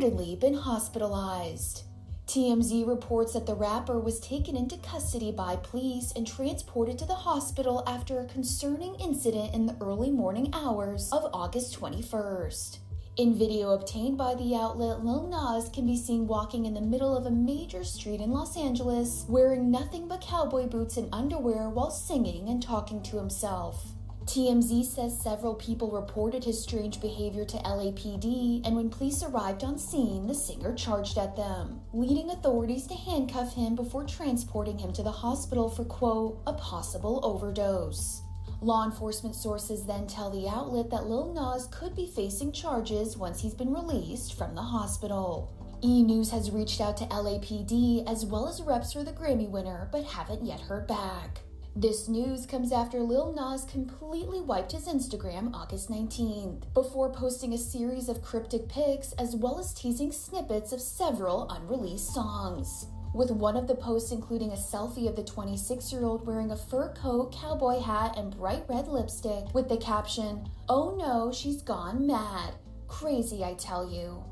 been hospitalized. TMZ reports that the rapper was taken into custody by police and transported to the hospital after a concerning incident in the early morning hours of August 21st. In video obtained by the outlet, Lil Nas can be seen walking in the middle of a major street in Los Angeles, wearing nothing but cowboy boots and underwear while singing and talking to himself. TMZ says several people reported his strange behavior to LAPD, and when police arrived on scene, the singer charged at them, leading authorities to handcuff him before transporting him to the hospital for, quote, a possible overdose. Law enforcement sources then tell the outlet that Lil Nas could be facing charges once he's been released from the hospital. E! News has reached out to LAPD as well as reps for the Grammy winner, but haven't yet heard back. This news comes after Lil Nas completely wiped his Instagram August 19th, before posting a series of cryptic pics as well as teasing snippets of several unreleased songs, with one of the posts including a selfie of the 26-year-old wearing a fur coat, cowboy hat, and bright red lipstick with the caption, "Oh no, she's gone mad. Crazy, I tell you."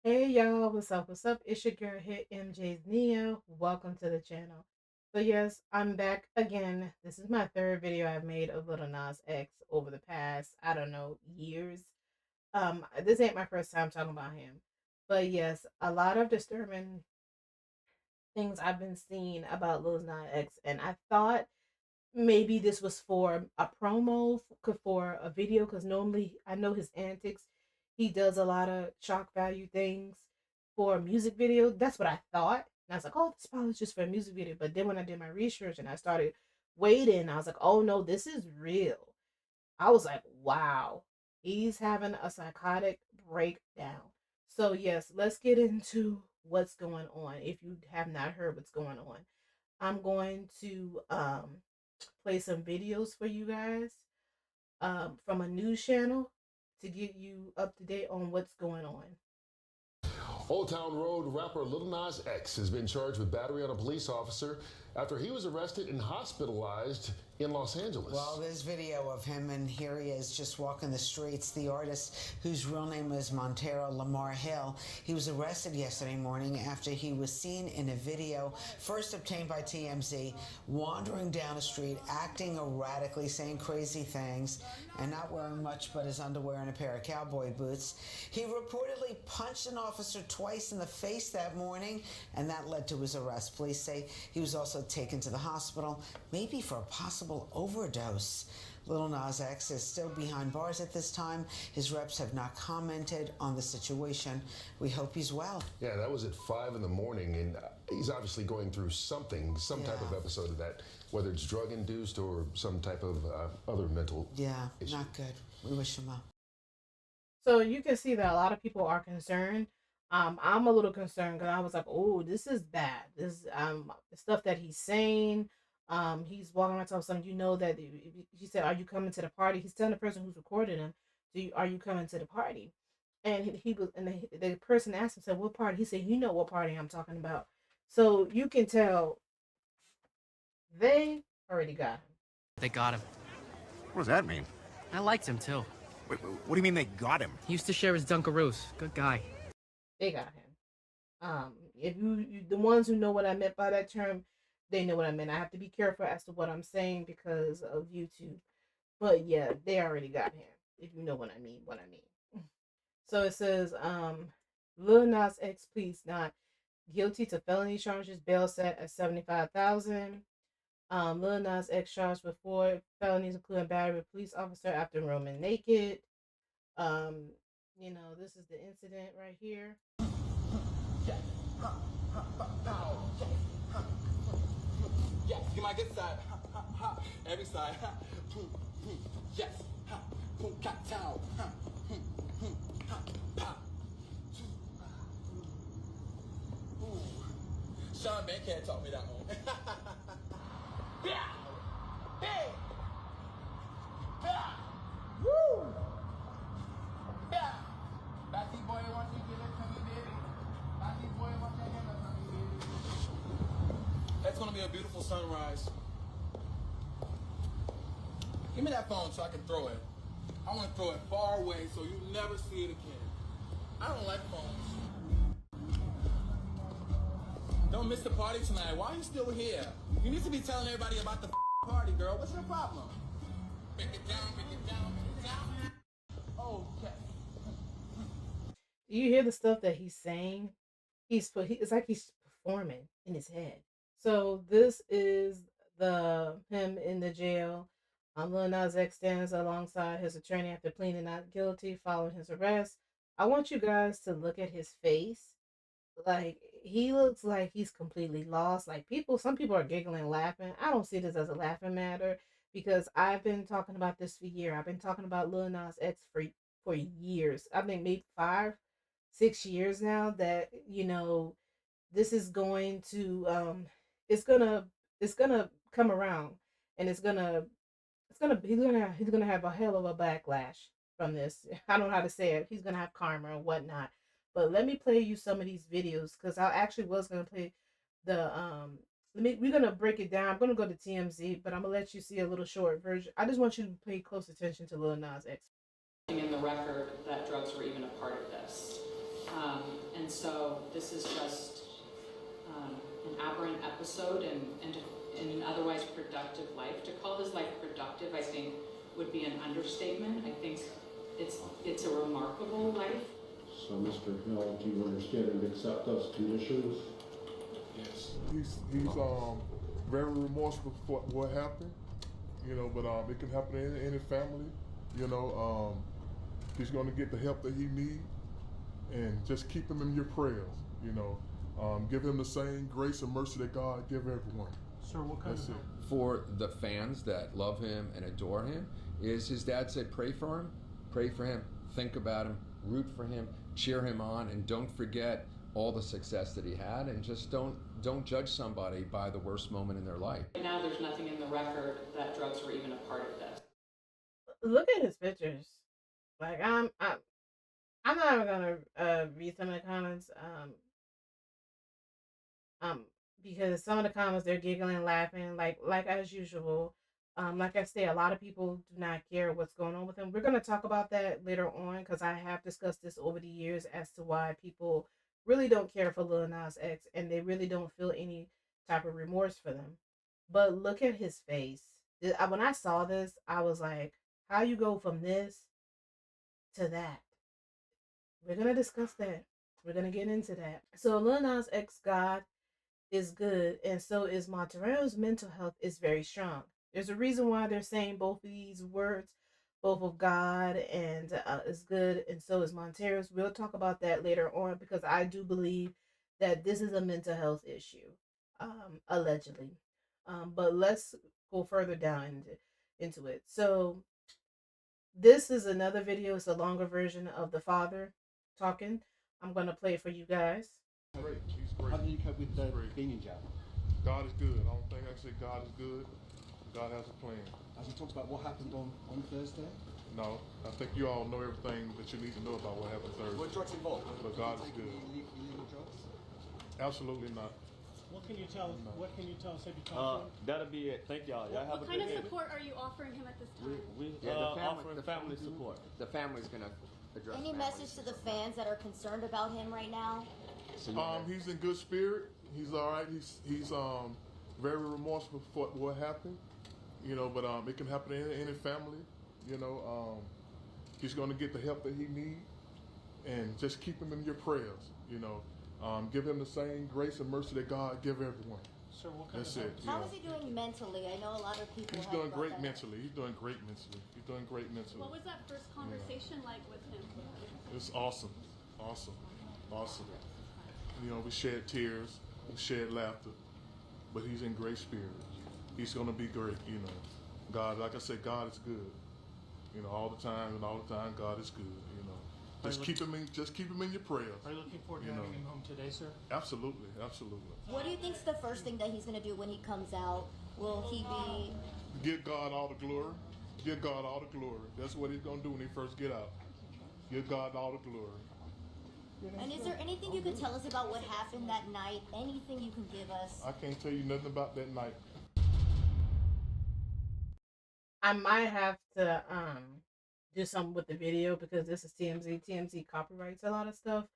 Hey y'all, what's up? What's up? It's your girl here, MJ's Neo. Welcome to the channel. So yes, I'm back again. This is my third video I've made of Lil Nas X over the past, I don't know, years. This ain't my first time talking about him. But yes, a lot of disturbing things I've been seeing about Lil Nas X, and I thought maybe this was for a promo for a video, because normally I know his antics. He does a lot of shock value things for a music video. That's what I thought. And I was like, oh, this probably is just for a music video. But then when I did my research and I started waiting, I was like, oh no, this is real. I was like, wow, he's having a psychotic breakdown. So yes, let's get into what's going on. If you have not heard what's going on, I'm going to play some videos for you guys from a news channel to get you up to date on what's going on. Old Town Road rapper Lil Nas X has been charged with battery on a police officer after he was arrested and hospitalized in Los Angeles. Well, there's video of him, and here he is just walking the streets. The artist, whose real name is Montero Lamar Hill, he was arrested yesterday morning after he was seen in a video, first obtained by TMZ, wandering down a street, acting erratically, saying crazy things, and not wearing much but his underwear and a pair of cowboy boots. He reportedly punched an officer twice in the face that morning, and that led to his arrest. Police say he was also taken to the hospital, maybe for a possible overdose. Lil Nas X is still behind bars at this time. His reps have not commented on the situation. We hope he's well. Yeah, that was at 5 in the morning, and he's obviously going through something, some type of episode of that, whether it's drug-induced or some type of other mental issue. Not good. We wish him well. So you can see that a lot of people are concerned. I'm a little concerned because I was like, oh, this is bad. This stuff that he's saying. He's walking around telling someone, you know, that he said, are you coming to the party? He's telling the person who's recording him, are you coming to the party? And he was, and the person asked him, said, what party? He said, you know what party I'm talking about. So you can tell they already got him. They got him. What does that mean? I liked him too. Wait, what do you mean they got him? He used to share his Dunkaroos. Good guy. They got him. If you the ones who know what I meant by that term, they know what I meant. I have to be careful as to what I'm saying because of YouTube. But yeah, they already got him. If you know what I mean, So it says, Lil Nas X pleads not guilty to felony charges. Bail set at $75,000. Lil Nas X charged with 4 felonies, including battery with police officer after roaming naked. You know, this is the incident right here. Yes, get my good side. Every side. Yes. Boom, cat town. Sean Man can't talk me that one. Woo! Batty boy, want you to give it to me, baby? Batty boy, want you to give it to me, baby? That's gonna be a beautiful sunrise. Give me that phone so I can throw it. I want to throw it far away so you never see it again. I don't like phones. Don't miss the party tonight. Why are you still here? You need to be telling everybody about the party, girl. What's your problem? Break it down, break it down, break it down. Okay. Do you hear the stuff that he's saying? It's like he's performing in his head. So this is him in the jail. Lil Nas X stands alongside his attorney after pleading not guilty following his arrest. I want you guys to look at his face. Like, he looks like he's completely lost. Like, some people are giggling, laughing. I don't see this as a laughing matter because I've been talking about this for years. I've been talking about Lil Nas X for years. I think maybe 5-6 years now that, you know, this is going to it's gonna come around, and he's gonna have a hell of a backlash from this. I don't know how to say it. He's gonna have karma and whatnot. But let me play you some of these videos because I actually was gonna play the we're gonna break it down. I'm gonna go to TMZ, but I'm gonna let you see a little short version. I just want you to pay close attention to Lil Nas X. In the record that drugs were even a part of this. And so this is just an aberrant episode and an otherwise productive life. To call his life productive, I think, would be an understatement. I think it's a remarkable life. So, Mr. Hill, do you understand and accept those conditions? Yes. He's very remorseful for what happened, you know, but it can happen in any family, you know. He's going to get the help that he needs, and just keep him in your prayers, you know. Give him the same grace and mercy that God give everyone. Sir, what kind of help? For the fans that love him and adore him, is his dad said, pray for him, think about him, root for him, cheer him on, and don't forget all the success that he had, and just don't judge somebody by the worst moment in their life. Right now, there's nothing in the record that drugs were even a part of this. Look at his pictures. Like, I'm not even gonna read some of the comments, because some of the comments, they're giggling, laughing, like as usual. Like I say, a lot of people do not care what's going on with him. We're gonna talk about that later on because I have discussed this over the years as to why people really don't care for Lil Nas X and they really don't feel any type of remorse for them. But look at his face. When I saw this, I was like, how you go from this to that? We're gonna discuss that. We're gonna get into that. So Lil Nas X, God is good, and so is Montero's mental health is very strong. There's a reason why they're saying both of these words, both of God and is good, and so is Montero's. We'll talk about that later on because I do believe that this is a mental health issue, allegedly. But let's go further down into it. So this is another video. It's a longer version of the father talking. I'm going to play it for you guys. Great. He's great. How do you cope with being in jail? God is good. I don't think I say God is good. God has a plan. As we talked about what happened on Thursday? No, I think you all know everything that you need to know about what happened Thursday. Were drugs involved? But God is good. Illegal drugs? Absolutely not. What can you tell us? No. What can you tell us? That'll be it. Thank y'all. Y'all have a good day. What kind of support are you offering him at this time? The family support. The family's gonna address. Any message to the fans that are concerned about him right now? He's in good spirit. He's all right. He's very remorseful for what happened. You know, but it can happen in any family. You know, he's going to get the help that he needs, and just keep him in your prayers. You know, give him the same grace and mercy that God give everyone. Sir, what kind That's of it. How is he doing mentally? I know a lot of people. He's doing great mentally. He's doing great mentally. He's doing great mentally. What was that first conversation like with him? It's awesome, awesome, awesome. You know, we shared tears, we shared laughter, but he's in great spirit. He's gonna be great. You know, God, like I said, God is good. You know, all the time, God is good. You know, just keep him in your prayers. Are you looking forward to having him home today, sir? Absolutely, absolutely. What do you think's the first thing that he's gonna do when he comes out? Will he be? Give God all the glory. Give God all the glory. That's what he's gonna do when he first get out. Give God all the glory. And is there anything you could tell us about what happened that night? Anything you can give us? I can't tell you nothing about that night. I might have to do something with the video because this is TMZ. TMZ copyrights a lot of stuff,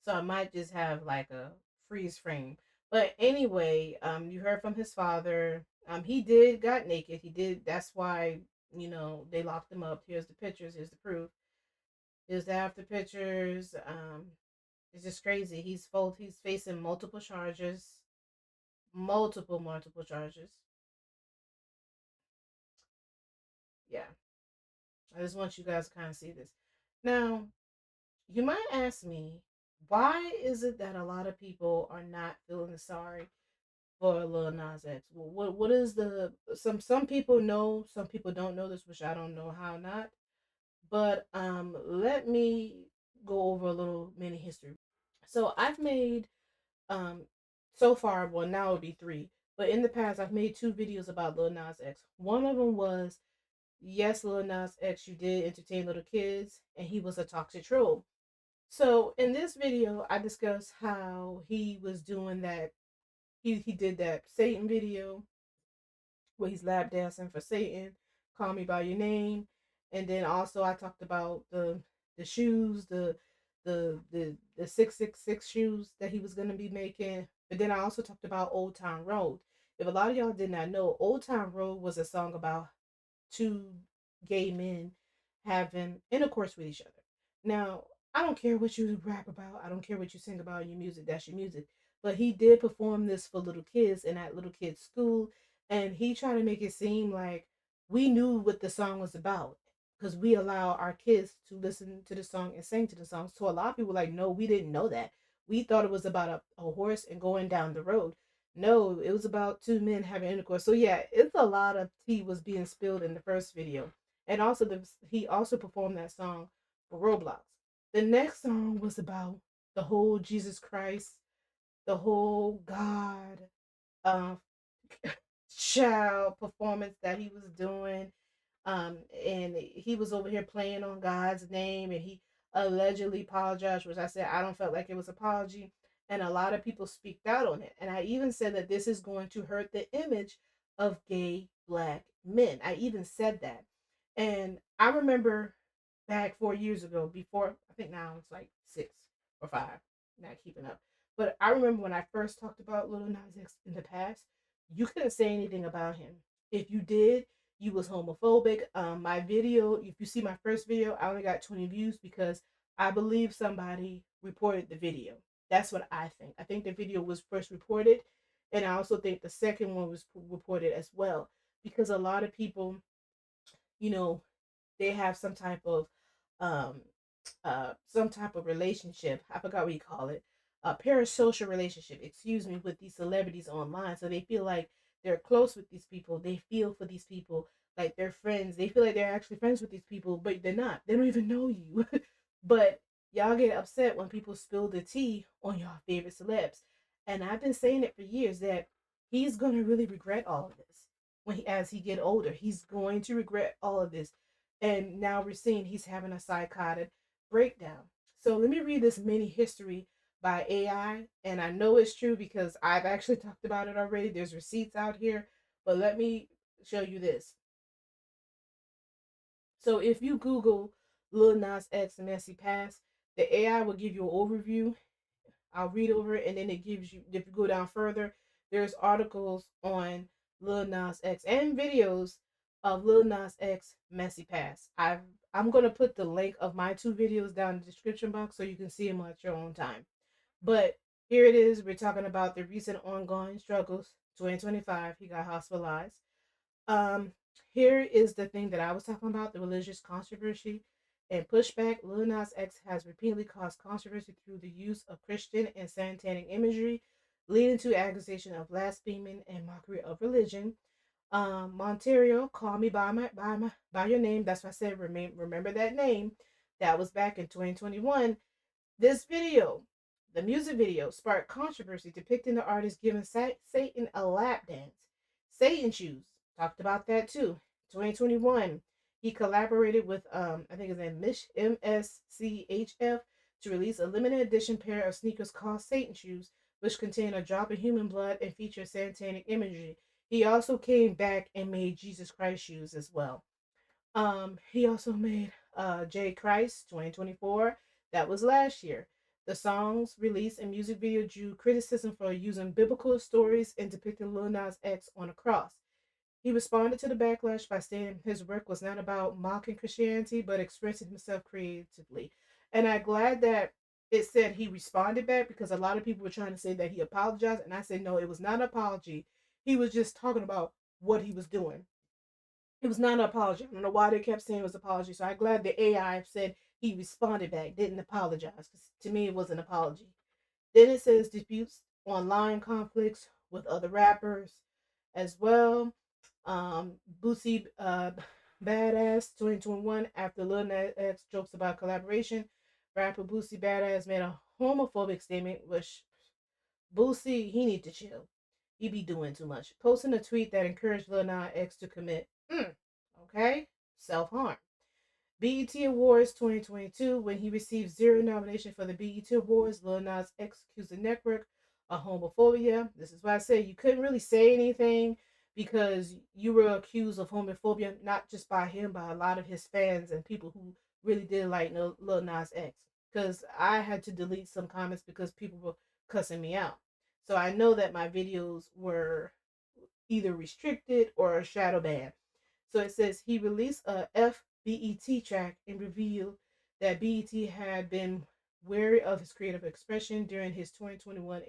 so I might just have like a freeze frame. But anyway, you heard from his father. He did got naked. He did. That's why they locked him up. Here's the pictures. Here's the proof. Here's the after pictures. It's just crazy. He's facing multiple charges, multiple charges. Yeah, I just want you guys to kind of see this. Now, you might ask me, why is it that a lot of people are not feeling sorry for Lil Nas X? What is the some people know, some people don't know this, which I don't know how not. But let me go over a little mini history. So I've made so far, well now it would be 3, but in the past I've made 2 videos about Lil Nas X. One of them was, yes, Lil Nas X, you did entertain little kids, and he was a toxic troll. So in this video, I discussed how he was doing that. He did that Satan video where he's lap dancing for Satan, call me by your name, and then also I talked about the shoes, the 666 shoes that he was gonna be making. But then I also talked about Old Town Road. If a lot of y'all did not know, Old Town Road was a song about 2 gay men having intercourse with each other. Now, I don't care what you rap about. I don't care what you sing about in your music. That's your music. But he did perform this for little kids in that little kids' school. And he tried to make it seem like we knew what the song was about because we allow our kids to listen to the song and sing to the song. So a lot of people were like, no, we didn't know that. We thought it was about a horse and going down the road. No, it was about 2 men having intercourse. So yeah, it's a lot of tea was being spilled in the first video. And also he also performed that song for Roblox. The next song was about the whole Jesus Christ, the whole God child performance that he was doing. And he was over here playing on God's name, and he allegedly apologized, which I said I don't felt like it was apology. And a lot of people speaked out on it. And I even said that this is going to hurt the image of gay black men. I even said that. And I remember back 4 years ago, before, I think now it's like 6 or 5, not keeping up. But I remember when I first talked about Lil Nas X in the past, you couldn't say anything about him. If you did, you was homophobic. My video, if you see my first video, I only got 20 views because I believe somebody reported the video. That's what I think. I think the video was first reported, and I also think the second one was reported as well because a lot of people, they have some type of relationship. I forgot what you call it. A parasocial relationship, excuse me, with these celebrities online. So they feel like they're close with these people. They feel for these people like they're friends. They feel like they're actually friends with these people, but they're not. They don't even know you. But y'all get upset when people spill the tea on your favorite celebs. And I've been saying it for years that he's gonna really regret all of this as he get older. He's going to regret all of this. And now we're seeing he's having a psychotic breakdown. So let me read this mini history by AI, and I know it's true because I've actually talked about it already. There's receipts out here, but let me show you this. So if you Google Lil Nas X Messy Past, the AI will give you an overview. I'll read over it, and then it gives you, if you go down further, there's articles on Lil Nas X and videos of Lil Nas X Messy Past. I'm gonna put the link of my 2 videos down in the description box so you can see them at your own time. But here it is. We're talking about the recent ongoing struggles. 2025, he got hospitalized. Here is the thing that I was talking about, the religious controversy and pushback. Lil Nas X has repeatedly caused controversy through the use of Christian and satanic imagery, leading to accusation of blaspheming and mockery of religion. Montero, call me by your name. That's why I said remember that name. That was back in 2021. This video, the music video, sparked controversy depicting the artist giving Satan a lap dance. Satan shoes, talked about that too. 2021, he collaborated with I think his name MSCHF to release a limited edition pair of sneakers called Satan shoes, which contain a drop of human blood and feature satanic imagery. He also came back and made Jesus Christ shoes as well. He also made J. Christ 2024. That was last year. The song's release and music video drew criticism for using biblical stories and depicting Lil Nas X on a cross. He responded to the backlash by stating his work was not about mocking Christianity, but expressing himself creatively. And I'm glad that it said he responded back, because a lot of people were trying to say that he apologized. And I said, no, it was not an apology. He was just talking about what he was doing. It was not an apology. I don't know why they kept saying it was an apology. So I'm glad the AI said he responded back, didn't apologize. Because to me, it was an apology. Then it says disputes, online conflicts with other rappers as well. Boosie Badass 2021, after Lil Nas X jokes about collaboration, rapper Boosie Badass made a homophobic statement, which Boosie, he need to chill. He be doing too much. Posting a tweet that encouraged Lil Nas X to commit, okay, self-harm. BET Awards 2022, when he received 0 nomination for the BET Awards, Lil Nas X accused the network of homophobia. This is why I say you couldn't really say anything, because you were accused of homophobia, not just by him, by a lot of his fans and people who really did like Lil Nas X. Because I had to delete some comments because people were cussing me out. So I know that my videos were either restricted or shadow banned. So it says he released a FBET track and revealed that BET had been wary of his creative expression during his 2021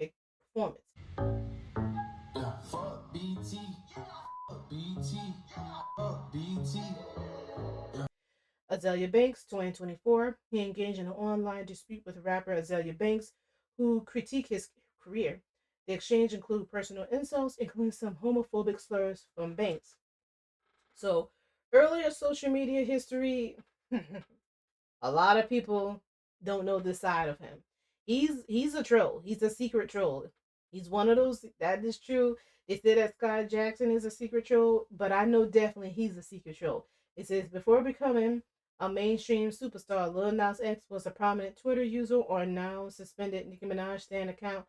performance. Yeah, fuck BT. Fuck BT. Fuck BT. Yeah. Azalea Banks 2024. He engaged in an online dispute with rapper Azalea Banks, who critiqued his career. The exchange included personal insults, including some homophobic slurs from Banks. So, earlier social media history, a lot of people don't know this side of him. He's a troll. He's a secret troll. He's one of those, that is true. They say that Scott Jackson is a secret troll, but I know definitely he's a secret troll. It says, before becoming a mainstream superstar, Lil Nas X was a prominent Twitter user or now suspended Nicki Minaj stan account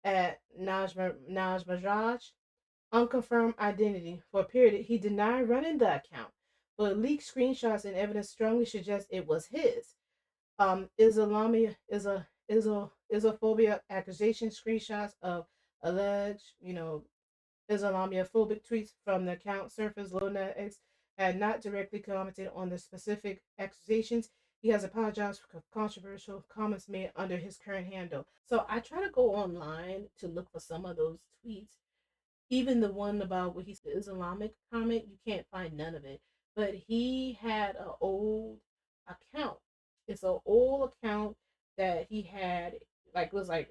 at Naj Majaj. Unconfirmed identity. For a period, he denied running the account, but leaked screenshots and evidence strongly suggest it was his. Islamophobia accusation screenshots of alleged, Islamophobic tweets from the account surfaced. Lil Nas X had not directly commented on the specific accusations. He has apologized for controversial comments made under his current handle. So I try to go online to look for some of those tweets. Even the one about what he said Islamic comment, you can't find none of it. But he had an old account. It's an old account that he had. Like, it was like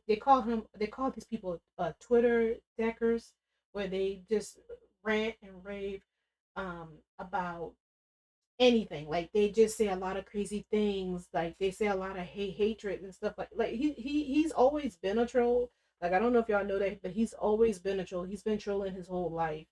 they call these people Twitter deckers, where they just rant and rave about anything. Like, they just say a lot of crazy things. Like, they say a lot of hatred and stuff. Like he's always been a troll. Like, I don't know if y'all know that, but he's always been a troll. He's been trolling his whole life.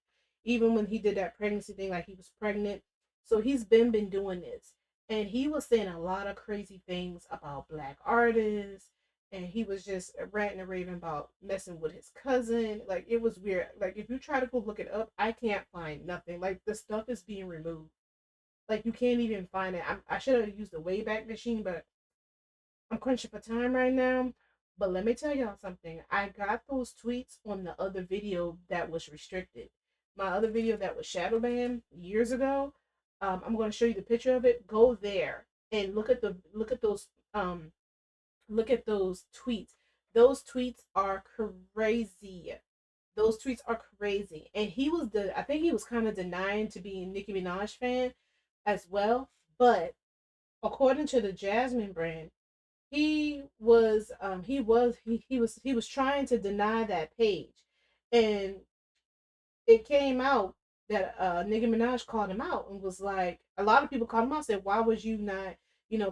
Even when he did that pregnancy thing, like he was pregnant. So he's been doing this. And he was saying a lot of crazy things about black artists. And he was just ranting and raving about messing with his cousin. Like, it was weird. Like, if you try to go look it up, I can't find nothing. Like, the stuff is being removed. Like, you can't even find it. I should have used the Wayback Machine, but I'm crunching for time right now. But let me tell y'all something. I got those tweets on the other video that was restricted. My other video that was shadow banned years ago. I'm going to show you the picture of it. Go there and look at those tweets. Those tweets are crazy. Those tweets are crazy. And I think he was kind of denying to be a Nicki Minaj fan as well. But according to the Jasmine brand, he was trying to deny that page, and it came out that Nicki Minaj called him out and was like, a lot of people called him out, said, why was you not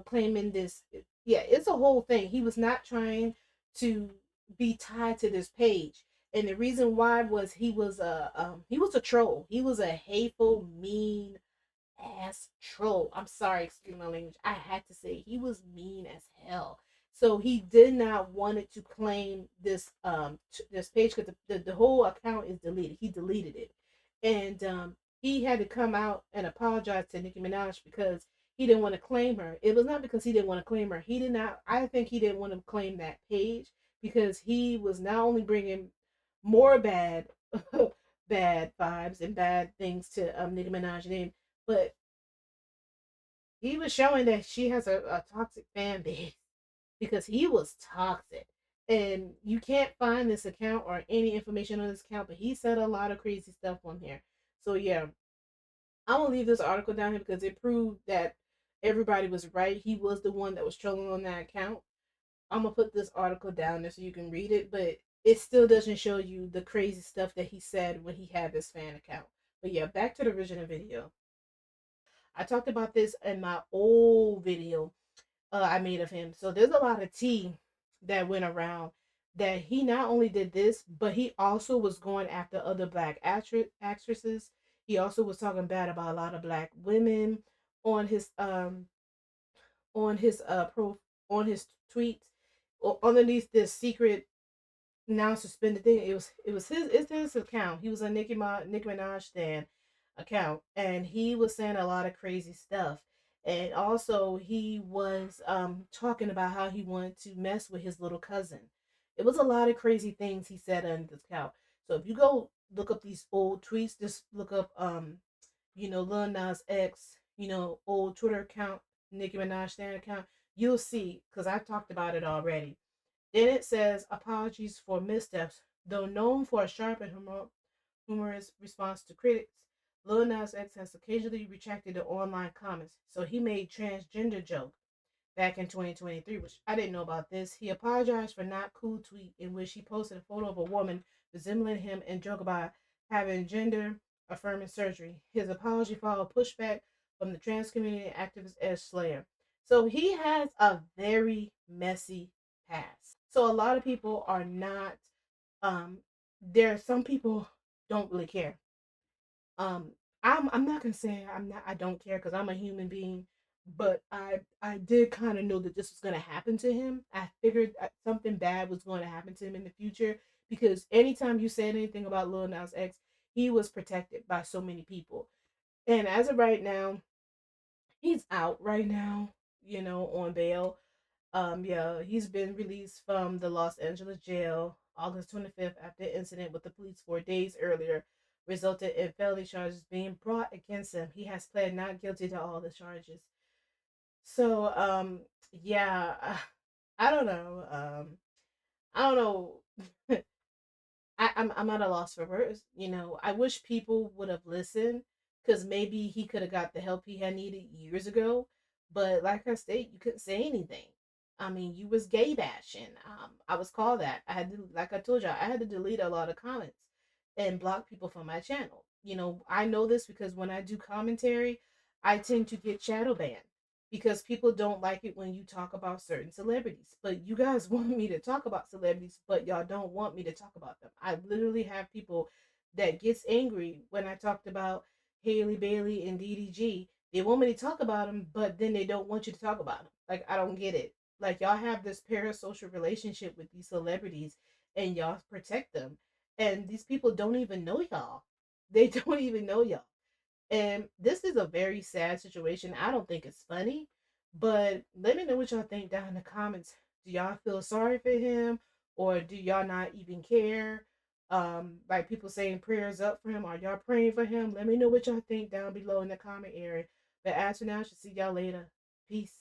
claiming this? Yeah, it's a whole thing. He was not trying to be tied to this page, and the reason why was he was a troll. He was a hateful, mean ass troll. I'm sorry, excuse my language. I had to say, he was mean as hell. So he did not want it to claim this this page, because the whole account is deleted. He deleted it, and he had to come out and apologize to Nicki Minaj, because he didn't want to claim her. It was not because he didn't want to claim her. He did not. I think he didn't want to claim that page because he was not only bringing more bad bad vibes and bad things to Nicki Minaj's name, but he was showing that she has a toxic fan base because he was toxic. And you can't find this account or any information on this account, but he said a lot of crazy stuff on here. So yeah, I'm gonna leave this article down here because it proved that everybody was right. He was the one that was trolling on that account. I'm gonna put this article down there so you can read it, but it still doesn't show you the crazy stuff that he said when he had this fan account. But yeah, back to the original video. I talked about this in my old video I made of him. So there's a lot of tea that went around that he not only did this, but he also was going after other black actresses. He also was talking bad about a lot of black women on his tweets or underneath this secret now suspended thing. It's his account. He was a Nicki Minaj stan account, and he was saying a lot of crazy stuff. And also he was talking about how he wanted to mess with his little cousin. It was a lot of crazy things he said on this account. So if you go look up these old tweets, just look up Lil Nas X, old Twitter account, Nicki Minaj stan account, you'll see, because I talked about it already. Then it says, apologies for missteps. Though known for a sharp and humorous response to critics, Lil Nas X has occasionally retracted the online comments. So he made transgender joke back in 2023, which I didn't know about this. He apologized for not cool tweet in which he posted a photo of a woman resembling him and joked about having gender affirming surgery. His apology followed pushback from the trans community activist Ed Slayer. So he has a very messy past. So a lot of people are not, there are some people don't really care. I'm not gonna say I don't care because I'm a human being, but I did kind of know that this was gonna happen to him. I figured something bad was going to happen to him in the future because anytime you said anything about Lil Nas X, he was protected by so many people. And as of right now, he's out right now, on bail. Yeah, he's been released from the Los Angeles jail August 25th after the incident with the police 4 days earlier resulted in felony charges being brought against him. He has pled not guilty to all the charges. So, yeah, I don't know. I'm at a loss for words. I wish people would have listened because maybe he could have got the help he had needed years ago. But like I said, you couldn't say anything. I mean, you was gay bashing. I was called that. I had to, like I told y'all, I had to delete a lot of comments and block people from my channel. I know this because when I do commentary, I tend to get shadow banned because people don't like it when you talk about certain celebrities. But you guys want me to talk about celebrities, but y'all don't want me to talk about them. I literally have people that gets angry when I talked about Haley Bailey and DDG. They want me to talk about them, but then they don't want you to talk about them. Like, I don't get it. Like, y'all have this parasocial relationship with these celebrities and y'all protect them. And these people don't even know y'all. They don't even know y'all. And this is a very sad situation. I don't think it's funny, but let me know what y'all think down in the comments. Do y'all feel sorry for him or do y'all not even care? Like people saying prayers up for him. Are y'all praying for him? Let me know what y'all think down below in the comment area. But as for now, I should see y'all later. Peace.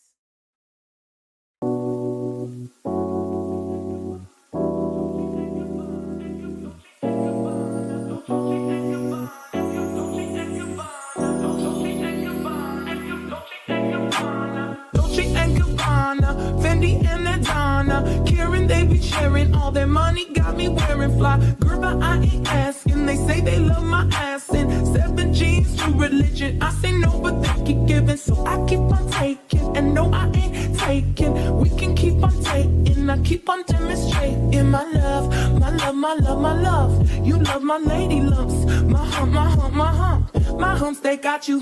Fendi and Adana, Karen, they be sharing all their money, got me wearing fly. Girl, but I ain't asking. They say they love my ass and 7 G's to religion. I say no, but they keep giving, so I keep on taking. And no, I ain't taking. We can keep on taking. I keep on demonstrating my love, my love, my love, my love. You love my lady lumps, my hump, my hump, my hump. My humps, they got you.